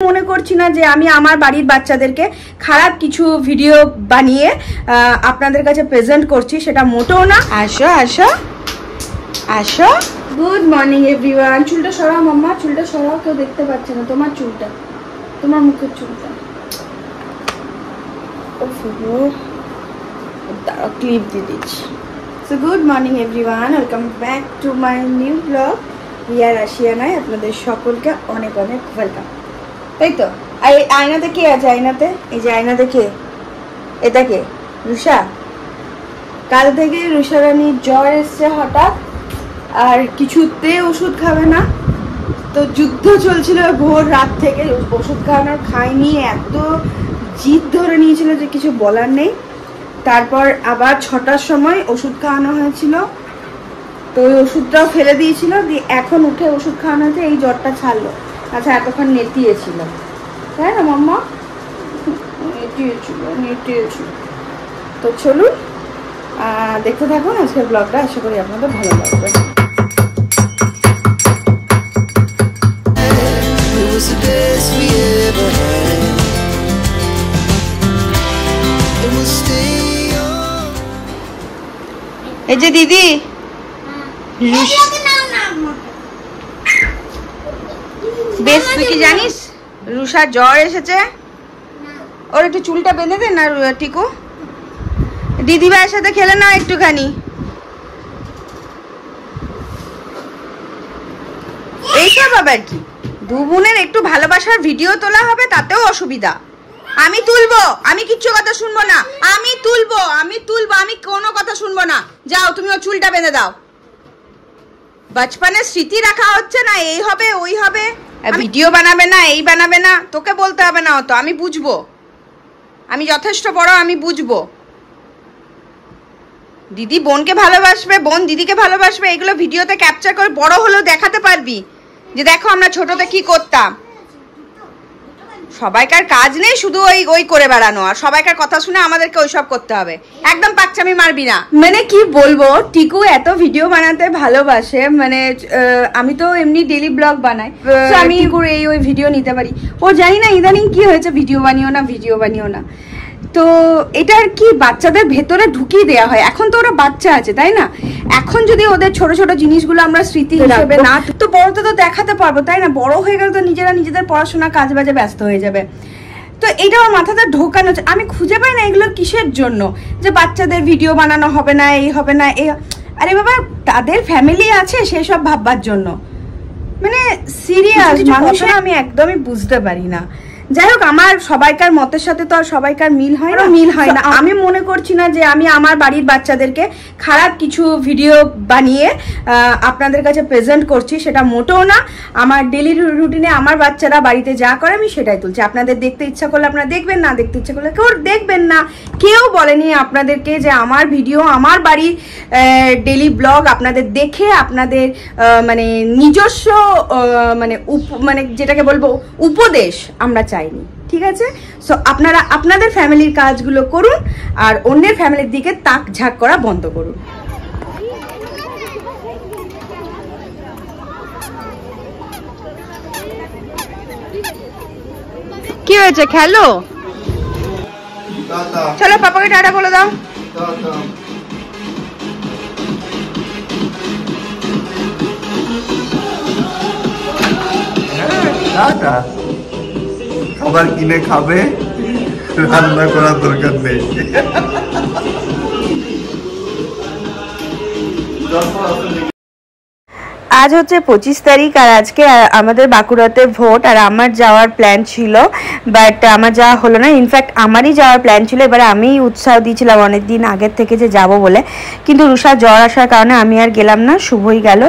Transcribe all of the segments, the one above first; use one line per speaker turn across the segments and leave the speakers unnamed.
মনে করছি না যে আমি আমার বাড়ির বাচ্চাদেরকে খারাপ কিছু ভিডিও বানিয়ে আপনাদের কাছে প্রেজেন্ট করছি, সেটা মোটেও না। আসো আসো আসো। Good morning everyone. চুলটা সরাও মাম্মা, চুলটা সরাও, কেউ দেখতে পাচ্ছে না তোমার চুলটা, তোমার মুখের চুলটা। দাঁড়াও ক্লিপ দিয়ে দিচ্ছি। So good morning everyone, welcome back to my new blog Riya রাশিয়ানায়। আপনাদের সকলকে অনেক অনেক ওয়েলকাম। তাই তো, আর এই আয়নাতে কে আছে? আয়নাতে, এই যে আয়নাতে কে? এটা কে? রুষা। কাল থেকে রুষা রানীর জ্বর এসছে হঠাৎ, আর কিছুতে ওষুধ খাবে না। তো যুদ্ধ চলছিল ভোর রাত থেকে, ওষুধ খাওয়ানোর খায়নি, এত জিদ ধরে নিয়েছিল যে কিছু বলার নেই। তারপর আবার 6টার সময় ওষুধ খাওয়ানো হয়েছিল, তো ওই ওষুধটাও ফেলে দিয়েছিল, দিয়ে এখন উঠে ওষুধ খাওয়ানো হয়েছে, এই জ্বরটা ছাড়লো। আচ্ছা, এতক্ষণ নেতিয়েছিল তাই না মাম্মা? নেতিয়েছিল। তো চলুন দেখতে থাকুন আজকের ব্লগটা, আশা করি আপনাদের ভালো লাগবে। এই যে দিদি, বেশ তুই কি জানিস রুষার জ্বর এসেছে? ওর একটু চুলটা বেঁধে দে না টিকু, দিদি ভাইয়ের সাথে খেলে না একটুখানি। এইসব আবার কি, দু বোনের একটু ভালোবাসার ভিডিও তোলা হবে, তাতেও অসুবিধা? আমি তুলবো, আমি কিচ্ছু কথা শুনবো না। আমি তুলবো, আমি কোনো কথা শুনবো না। যাও তুমি ওর চুলটা বেঁধে দাও। বচপনের স্মৃতি রাখা হচ্ছে না, এই হবে ওই হবে, ভিডিও বানাবে না, এই বানাবে না, তোকে বলতে হবে না অত, আমি বুঝবো, আমি যথেষ্ট বড়, আমি বুঝবো। দিদি বোনকে ভালোবাসবে, বোন দিদিকে ভালোবাসবে, এগুলো ভিডিওতে ক্যাপচার করে বড় হলেও দেখাতে পারবি যে দেখো আমরা ছোটতে কি করতাম। সবাইকার কাজ নেই শুধু ওই করে বেড়ানো, আর সবাইকার কথা শুনে আমাদেরকে ওইসব করতে হবে। একদম পাকচামি মারবি না। মানে কি বলবো, টিকু এত ভিডিও বানাতে ভালোবাসে, মানে আমি তো এমনি ডেইলি ব্লগ বানাই, আমি করে ওই ভিডিও নিতে পারি। ও জানি না ইদানিং কি হয়েছে, ভিডিও বানিও না। তো এটা আর কি বাচ্চাদের ভেতরে ঢুকিয়ে দেওয়া হয়। এখন তো ওরা বাচ্চা আছে তাই না, এখন যদি ওদের ছোট ছোট জিনিসগুলো আমরা স্মৃতি হিসেবে না, তো বড়তে তো দেখাতে পারবো তাই না? বড় হয়ে গেলে তো নিজেরা নিজেদের পড়াশোনা কাজ বাজে ব্যস্ত হয়ে যাবে। তো এটা আমার মাথাতে ঢোকানো, আমি খুঁজে পাই না এগুলো কিসের জন্য, যে বাচ্চাদের ভিডিও বানানো হবে না, এই হবে না, এই। আরে বাবা, তাদের ফ্যামিলি আছে সেসব ভাববার জন্য, মানে সিরিয়াস মানুষের আমি একদমই বুঝতে পারি না। যাই হোক, আমার সবাইকার মতের সাথে তো আর সবাইকার মিল হয় না। আমি মনে করছি না যে আমি আমার বাড়ির বাচ্চাদেরকে খারাপ কিছু ভিডিও বানিয়ে আপনাদের কাছে প্রেজেন্ট করছি, সেটা মোটেও না। আমার ডেলি রুটিনে আমার বাচ্চারা বাড়িতে যা করে আমি সেটাই তুলছি। আপনাদের দেখতে ইচ্ছা করলে আপনারা দেখবেন, না দেখতে ইচ্ছা করলে কেউ দেখবেন না। কেউ বলেনি আপনাদেরকে যে আমার ভিডিও, আমার বাড়ির ডেলি ব্লগ আপনাদের দেখে আপনাদের মানে নিজস্ব মানে যেটাকে বলবো উপদেশ আমরা চাইনি, ঠিক আছে? সো আপনারা আপনাদের ফ্যামিলির কাজগুলো করুন, আর অন্যের ফ্যামিলির দিকে তাক ঝাঁক করা বন্ধ করুন। কি হয়েছে, খেলো? চলো পাপাকে টাটা বলে দাও।
খাবার কিনে খাবে, রান্না করার দরকার নেই।
আজ হচ্ছে 25 তারিখ, আর আজকে আমাদের বাঁকুড়াতে ভোট, আর আমার যাওয়ার প্ল্যান ছিল, বাট আমার যাওয়া হলো না। ইনফ্যাক্ট আমারই যাওয়ার প্ল্যান ছিল, এবারে আমি উৎসাহ দিয়েছিলাম অনেকদিন আগের থেকে যে যাব বলে, কিন্তু রুষা জ্বর আসার কারণে আমি আর গেলাম না, শুভই গেল।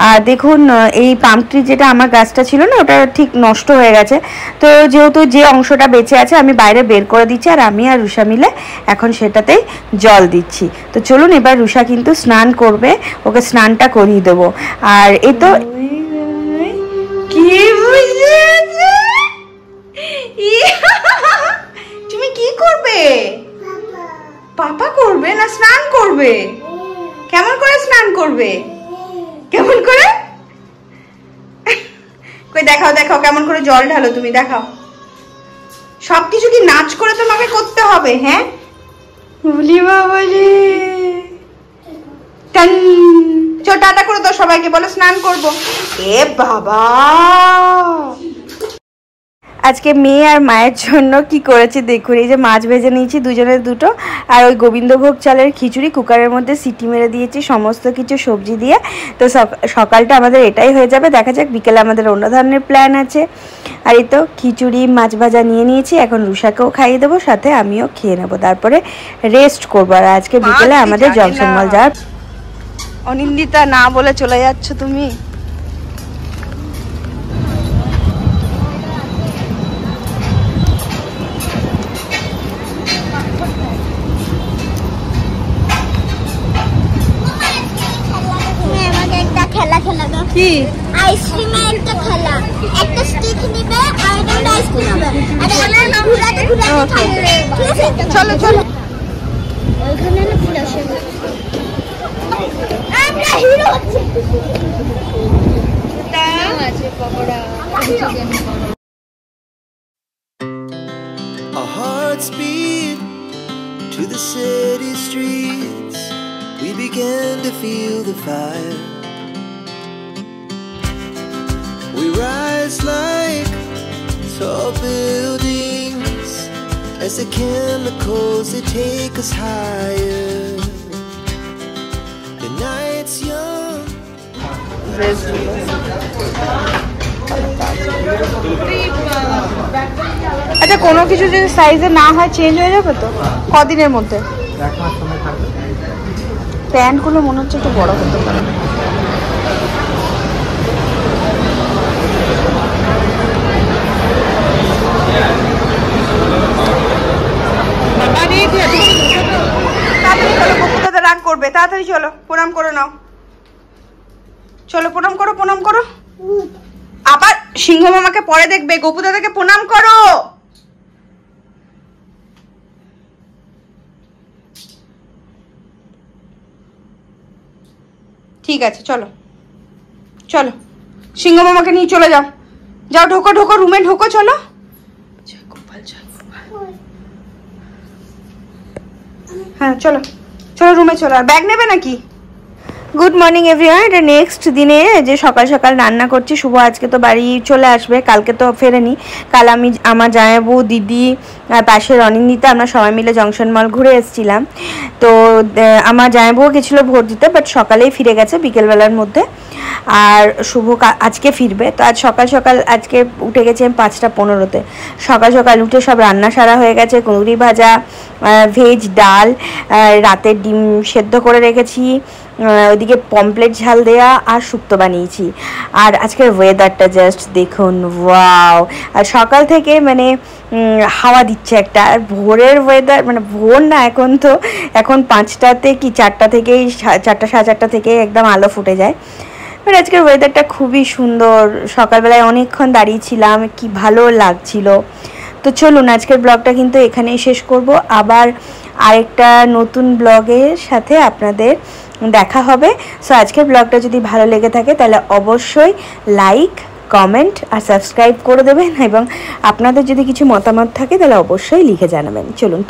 আর দেখুন, এই পাম ট্রি যেটা আমার গাছটা ছিল না, ওটা ঠিক নষ্ট হয়ে গেছে। তো যেহেতু যে অংশটা বেঁচে আছে আমি বাইরে বের করে দিচ্ছি, আর আমি আর রুষা মিলে এখন সেটাতেই জল দিচ্ছি। তো চলুন, এবার রুষা কিন্তু স্নান করবে, ওকে স্নানটা করিয়ে দেবো। আর এই তো কি তুমি কি করবে? পাপা করবে না স্নান করবে? কেমন করে স্নান করবে? কেমন করে? কই দেখাও দেখাও কেমন করে জল ঢালো তুমি, দেখাও। সবকিছু কি নাচ করে তোমাকে করতে হবে? হ্যাঁ বলি বাবা রে। টান চল টাটা করে দাও সবাইকে, বলো স্নান করব। এ বাবা আজকে মেয়ে আর মায়ের জন্য কি করেছি দেখুন। এই যে মাছ ভেজে নিয়েছি দুজনের দুটো, আর ওই গোবিন্দভোগ চালের খিচুড়ি কুকারের মধ্যে সিটি মেরে দিয়েছি সমস্ত কিছু সবজি দিয়ে। তো সকালটা আমাদের এটাই হয়ে যাবে, দেখা যাক বিকেলে আমাদের অন্য ধরনের প্ল্যান আছে। আর এই তো খিচুড়ি মাছ ভাজা নিয়ে নিয়েছি, এখন রুষাকেও খাইয়ে দেবো, সাথে আমিও খেয়ে নেবো, তারপরে রেস্ট করবো। আর আজকে বিকেলে আমাদের জংশন মল যাওয়ার। অনিন্দিতা না বলে চলে যাচ্ছ তুমি? কি
আইসক্রিমের একটা খেলা, একটা স্টিক নিবে আর একটা আইসক্রিম হবে, আর এটা ঘুরাতে ঘুরাতে থাকবে, ঠিক আছে?
চলো চলো
ওইখানে না ফুল আসে, আমরা হিরো হচ্ছি। আছে pakora,
Our hearts beat to the city streets. We began to feel the fire. We rise like tall buildings as the chemicals they take us higher. The night's young.
আচ্ছা কোনো কিছু যদি সাইজে না হয় চেঞ্জ হয়ে যাবে তো কদিনের মধ্যে? প্যান্টগুলো মনে হচ্ছে একটু বড় হতে পারে। তাড়াতাড়ি চলো, বকুদাদা রাগ করবে, তাড়াতাড়ি চলো প্রণাম করে নাও। চলো প্রণাম করো, প্রণাম করো। আবার সিংহ মামাকে পরে দেখবে, গোপু দাদাকে প্রণাম করো। ঠিক আছে চলো চলো, সিংহ মামাকে নিয়ে চলে যাও। যাও ঢোকো ঢোকো, রুমে ঢোকো, চলো। জয় গোপাল জয় গোপাল। হ্যাঁ চলো চলো রুমে চলো। আর ব্যাগ নেবে নাকি? Good morning everyone. এটা নেক্সট দিনে যে সকাল সকাল রান্না করছি। শুভ আজকে তো বাড়ি চলে আসবে, কালকে তো ফেরেনি। কাল আমি আমার জামাইবু, দিদি আর পাশের অনিন্দিতা আমরা সবাই মিলে জংশন মল ঘুরে এসেছিলাম। তো আমার জামাইবুও গেছিলো ভোট দিতে, বাট সকালেই ফিরে গেছে বিকেলবেলার মধ্যে। আর শুভ আজকে ফিরবে। তো আজ সকাল সকাল আজকে উঠে গেছি আমি 5:15-তে। সকাল সকাল উঠে সব রান্না সারা হয়ে গেছে। কুঁদরি ভাজা, ভেজ ডাল, রাতের ডিম সেদ্ধ করে রেখেছি, ওইদিকে পমপ্লেট ঝাল দেয়া আর শুক্তো বানিয়েছি। আর আজকের ওয়েদারটা জাস্ট দেখুন, ওয়াও। আর সকাল থেকে মানে হাওয়া দিচ্ছে একটা। আর ভোরের ওয়েদার মানে ভোর না, এখন তো এখন 5টাতে কি 4টা থেকেই 4টা সাড়ে 4টা থেকে একদম আলো ফুটে যায়। বাট আজকের ওয়েদারটা খুবই সুন্দর। সকালবেলায় অনেকক্ষণ দাঁড়িয়েছিলাম, কি ভালো লাগছিল। তো চলুন আজকের ব্লগটা কিন্তু এখানেই শেষ করব। আবার আরেকটা নতুন ব্লগের সাথে আপনাদের দেখা হবে। সো আজকের ব্লগটা যদি ভালো লেগে থাকে তাহলে অবশ্যই লাইক, কমেন্ট আর সাবস্ক্রাইব করে দেবেন, এবং আপনাদের যদি কিছু মতামত থাকে তাহলে অবশ্যই লিখে জানাবেন। চলুন।